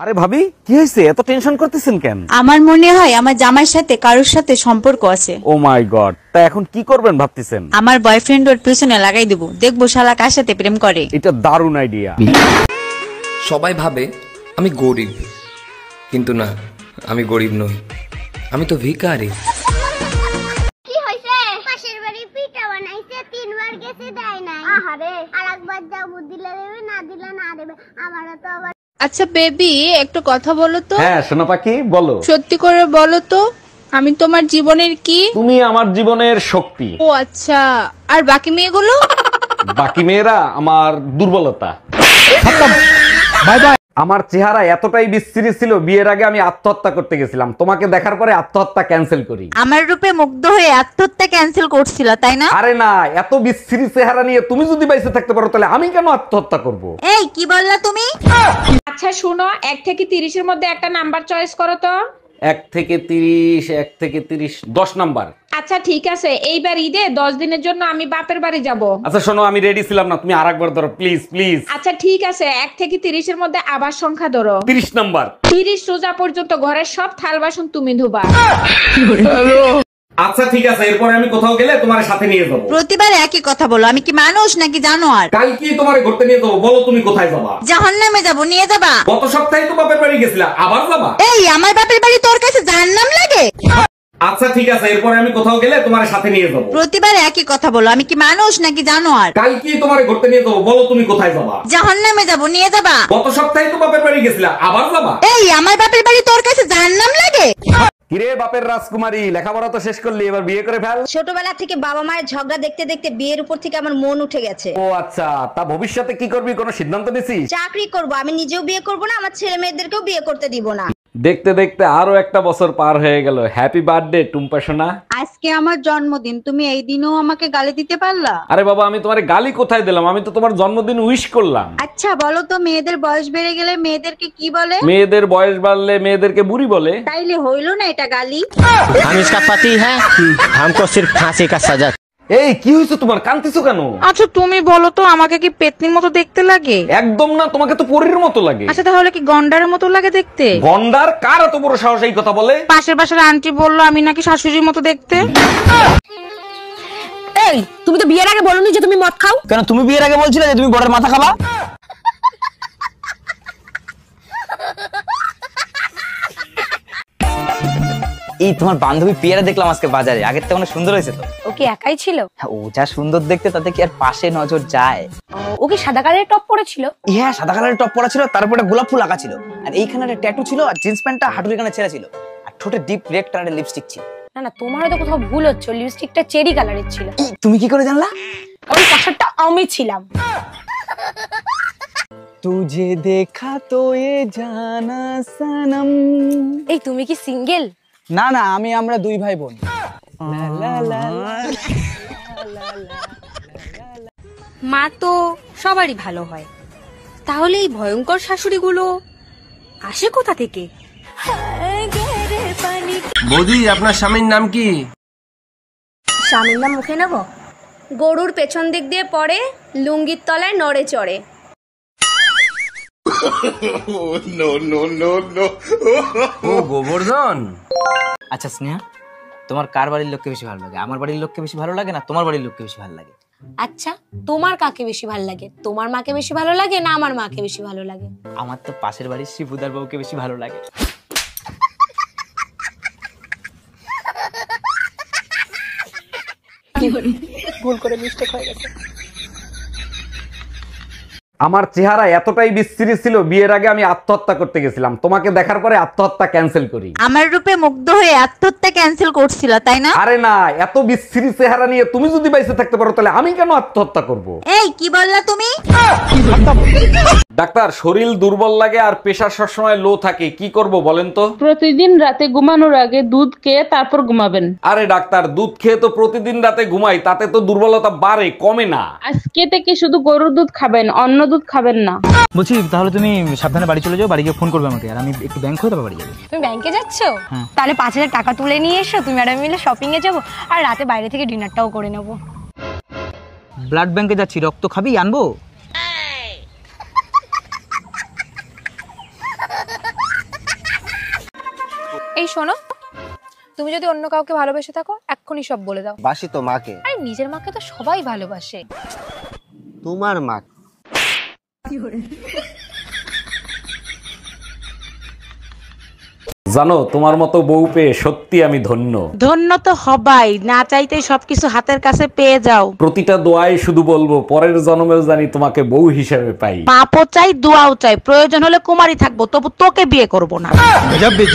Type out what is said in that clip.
আরে ভাবি, কি হয়েছে? এত টেনশন করতেছেন কেন? আমার মনে হয় আমার জামাইয়ের সাথে কারোর সাথে সম্পর্ক আছে। ও মাই গড, তা এখন কি করবেন ভাবতেছেন? আমার বয়ফ্রেন্ড ওর পিছনে লাগাই দেবো, দেখবো শালা কার সাথে প্রেম করে। এটা দারুণ আইডিয়া। সবাই ভাবে আমি গরিব, কিন্তু না, আমি গরিব নই, আমি তো ভিখারি। কি হইছে? পাশের বাড়ি পিঠা বানাইছে, 3 বার গেছে দেয় নাই। আহারে, আরেকবার যাবো, দিলে দেবে, না দিলে না দেবে। আমারও তো আবার। আচ্ছা বেবি, একটু কথা বলো তো। হ্যাঁ সোনা পাখি, বলো। সত্যি করে বলো তো, আমি তোমার জীবনের কি? তুমি আমার জীবনের শক্তি। ও আচ্ছা, আর বাকি মেয়েগুলো? বাকি মেয়েরা আমার দুর্বলতা। Bye bye. আমার চেহারা এতটাই বিশ্রী ছিল, বিয়ের আগে আমি আত্মহত্যা করতে গেছিলাম। তোমাকে দেখার পরে আত্মহত্যা ক্যান্সেল করি। আমার রূপে মুগ্ধ হয়ে আত্মহত্যা ক্যান্সেল করছিল, তাই না? আরে না, এত বিশ্রী চেহারা নিয়ে তুমি যদি বাইসে থাকতে পারো, তাহলে আমি কেন আত্মহত্যা করব? এই কি বললা তুমি? আচ্ছা শুনো, 1 থেকে 30 এর মধ্যে একটা নাম্বার চয়েস করো তো। 1 থেকে 30, 10 নাম্বার। আচ্ছা ঠিক আছে, এইবার ঈদে 10 দিনের জন্য আমি বাপের বাড়ি যাব। আচ্ছা শোনো, আমি রেডি ছিলাম না, তুমি আরেকবার ধরো প্লিজ প্লিজ। আচ্ছা ঠিক আছে, 1 থেকে 30 এর মধ্যে আবার সংখ্যা ধরো। 30 নাম্বার। 30 রোজা পর্যন্ত ঘরের সব থাল বাসন তুমি ধোবা। আচ্ছা ঠিক আছে, এরপরে আমি কোথাও গেলে তোমার সাথে নিয়ে যাবো। প্রতিবার একই কথা বলো, আমি কি মানুষ নাকি জানোয়ার? কাল কি তোমার ঘুরতে নিয়ে যাবো? বলো তুমি কোথায় যাবা? জাহান্নামে যাবো, নিয়ে যাবা? গত সপ্তাহে তো বাপের বাড়ি গেছিলা, আবার যাবা? এই আমার বাপের বাড়ি তোর কাছে জাহান্নাম লাগে? আচ্ছা ঠিক আছে, এরপরে আমি কোথাও গেলে তোমার সাথে নিয়ে যাবো। প্রতিবার একই কথা বলো, আমি কি মানুষ নাকি জানোয়ার? কাল কি তোমার ঘুরতে নিয়ে যাবো? বলো তুমি কোথায় যাবা? জাহান্নামে যাবো, নিয়ে যাবা? গত সপ্তাহে তো বাপের বাড়ি গেছিলা, আবার যাবা? এই আমার বাপের বাড়ি তোর কাছে জাহান্নাম লাগে? কিরে বাপের রাজকুমারী, লেখাপড়া তো শেষ করলি, এবার বিয়ে করে ফেল। ছোটবেলা থেকে বাবা মায়ের ঝগড়া দেখতে দেখতে বিয়ের উপর থেকে আমার মন উঠে গেছে। ও আচ্ছা, তা ভবিষ্যতে কি করবি, কোনো সিদ্ধান্ত নিছিস? চাকরি করব, আমি নিজেও বিয়ে করব না, আমার ছেলে মেয়েদেরকেও বিয়ে করতে দিব না। দেখতে দেখতে আরো একটা বছর পার হয়ে গেল। হ্যাপি বার্থডে টুম্পা সোনা। আজকে আমার জন্মদিন, তুমি এই দিনও আমাকে গালি দিতে পারলা? আরে বাবা, আমি তোমার গালি কোথায় দিলাম? আমি তো তোমার জন্মদিন উইশ করলাম। আচ্ছা বলো তো, মেয়েদের বয়স বেড়ে গেলে মেয়েদেরকে কি বলে? মেয়েদের বয়স বাড়লে মেয়েদেরকে বুড়ি বলে। তাইলে হইলো না এটা গালি? हम इसका पति है, हमको सिर्फ फांसी का सजा। এই কি হয়েছে তোমার, কাঁদতেছো কেন? আচ্ছা তুমি বলো তো, আমাকে কি পেতনির মতো দেখতে লাগে? একদম না, তোমাকে তো পরীর মতো লাগে। আচ্ছা তাহলে কি গন্ডারের মতো লাগে দেখতে? গন্ডার? কার এত বড় সাহস এই কথা বলে? পাশের বাসার আন্টি বললো আমি নাকি শাশুড়ির মতো দেখতে। এই তুমি তো বিয়ের আগে বলনি যে তুমি মদ খাও। কেন তুমি বিয়ের আগে বলছিলে যে তুমি গড়ের মাথা খাবা? এই তোমার বান্ধবী পেয়ারা দেখলাম আজকে বাজারে, আগের থেকে অনেক সুন্দর হয়েছে তো। ও কি একাই ছিল? ও যা সুন্দর দেখতে, তাতে কি আর পাশে নজর যায়? ও কি সাদা কালারের টপ পরেছিল? হ্যাঁ, সাদা কালারের টপ পরা ছিল, তারপরে গোলাপ ফুল আঁকা ছিল, আর এইখানে একটা ট্যাটু ছিল, আর জিন্স প্যান্টটা হাঁটুর এখানে ছেঁড়া ছিল, আর ঠোঁটে ডিপ রেড কালারের লিপস্টিক ছিল। না না, তোমার হয়তো কোথাও ভুল হচ্ছে, লিপস্টিকটা চেরি কালারের ছিল। তুমি কি করে জানলা? ওই পাশারটা আমি ছিলাম। তুঝে দেখা তো এ জানা সনম। এই তুমি কি সিঙ্গেল? না না, আমরা 2 ভাই বোন। মা তো সবারই ভালো হয়, তাহলে এই ভয়ঙ্কর শাশুড়িগুলো আসে কোথা থেকে? বৌদি, আপনার স্বামীর নাম কি? স্বামীর নাম মুখে নেব? গরুর পেছন দিক দিয়ে পড়ে, লুঙ্গির তলায় নড়ে চড়ে। ও গোবর্ধন। আচ্ছা স্নেহা, তোমার কার বাড়ির লোককে বেশি ভালো লাগে? আমার বাড়ির লোককে বেশি ভালো লাগে না তোমার বাড়ির লোককে বেশি ভালো লাগে? আচ্ছা তোমার কাকে বেশি ভালো লাগে? তোমার মাকে বেশি ভালো লাগে না আমার মাকে বেশি ভালো লাগে? আমার তো পাশের বাড়ির শিবুদার বউকে বেশি ভালো লাগে। ভুল করে মিস্টেক হয়ে গেছে। আমার চেহারা এতটাই বিশ্রী ছিল, বিয়ের আগে আমি আত্মহত্যা করতে গেছিলাম। তোমাকে দেখার পরে আত্মহত্যা ক্যান্সেল করি। আমার রূপে মুগ্ধ হয়ে আত্মহত্যা ক্যান্সেল করছিল, তাই না? আরে না, এত বিশ্রী চেহারা নিয়ে তুমি যদি বাইসে থাকতে পারো, তাহলে আমি কেন আত্মহত্যা করব? এই কি বললা তুমি? ডাক্তার, শরীর দুর্বল লাগে আর প্রেশার সবসময় লো থাকে, কি করব বলেন তো? প্রতিদিন রাতে ঘুমানোর আগে দুধ খেয়ে তারপর ঘুমাবেন। আরে ডাক্তার, দুধ খেয়ে তো প্রতিদিন রাতে ঘুমাই, তাতে তো দুর্বলতা বাড়ে, কমে না। আজকে থেকে শুধু গরুর দুধ খাবেন, অন্য দুধ খাবেন না। বলছি তাহলে তুমি সাবধানে বাড়ি চলে যাও, বাড়ি গিয়ে ফোন করবে আমাকে, আর আমি একটু ব্যাংক হয়ে তারপর বাড়ি যাবো। তুমি ব্যাংকে যাচ্ছ? তাহলে 5,000 টাকা তুলে নিয়ে এসো, তুমি আর আমি মিলে শপিং এ যাবো, আর রাতে বাইরে থেকে ডিনারটাও করে নেবো। ব্লাড ব্যাংকে যাচ্ছি, রক্ত খাবি? আনবো? এই শোনো, তুমি যদি অন্য কাউকে ভালোবেসে থাকো এক্ষুনি সব বলে দাও। বাসি তো মাকে। আরে নিজের মাকে তো সবাই ভালোবাসে। তোমার মা। জানো, তোমার মতো বউ পেয়ে সত্যি আমি ধন্য। ধন্য তো হবাই, না চাইতেই সবকিছু হাতের কাছে পেয়ে যাও। প্রতিটা দোয়ায় শুধু বলবো পরের জন্মেও জানি তোমাকে বউ হিসেবে পাই। পাপও চাই, দোয়াও চাই, প্রয়োজন হলে কুমারী থাকবো, তবু তোকে বিয়ে করব না।